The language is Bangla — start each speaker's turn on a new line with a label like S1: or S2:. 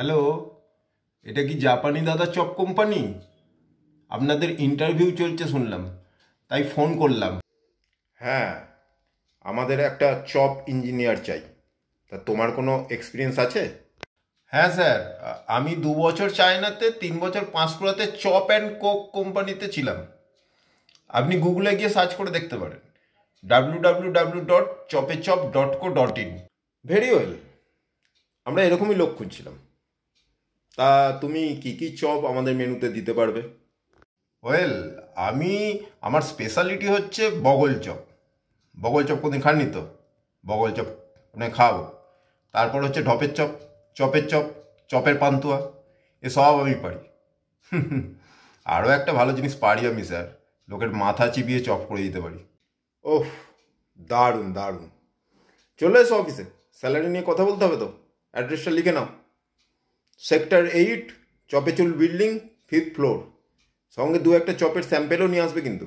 S1: হ্যালো, এটা কি জাপানি দাদা চপ কোম্পানি? আপনাদের ইন্টারভিউ চলছে শুনলাম, তাই ফোন করলাম।
S2: হ্যাঁ, আমাদের একটা চপ ইঞ্জিনিয়ার চাই। তা তোমার কোনো এক্সপিরিয়েন্স আছে?
S1: হ্যাঁ স্যার, আমি 2 বছর চায়নাতে, 3 বছর পাঁশকুড়াতে চপ অ্যান্ড কোক কোম্পানিতে ছিলাম। আপনি গুগলে গিয়ে সার্চ করে দেখতে পারেন, www.chopechop.co.in।
S2: ভেরি ওয়েল, আমরা এরকমই লোক খুঁজছিলাম। তা তুমি কি কি চপ আমাদের মেনুতে দিতে পারবে?
S1: ওয়েল, আমি আমার স্পেশালিটি হচ্ছে বগল চপ। বগল চপ কোনদিন খাননি তো? বগল চপ মানে খাবো। তারপর হচ্ছে ঢপের চপ, চপের চপ, চপের পান্তুয়া, এসব আমি পারি। আরও একটা ভালো জিনিস পারি আমি স্যার, লোকের মাথা চিবিয়ে চপ করে দিতে পারি।
S2: ওহ, দারুণ দারুণ। চলে এসো অফিসে, স্যালারি নিয়ে কথা বলতে হবে তো। অ্যাড্রেসটা লিখে নাও। সেক্টর 8, চপেচুল বিল্ডিং, 5th ফ্লোর। সঙ্গে দু একটা চপের স্যাম্পেলও নিয়ে আসবে কিন্তু।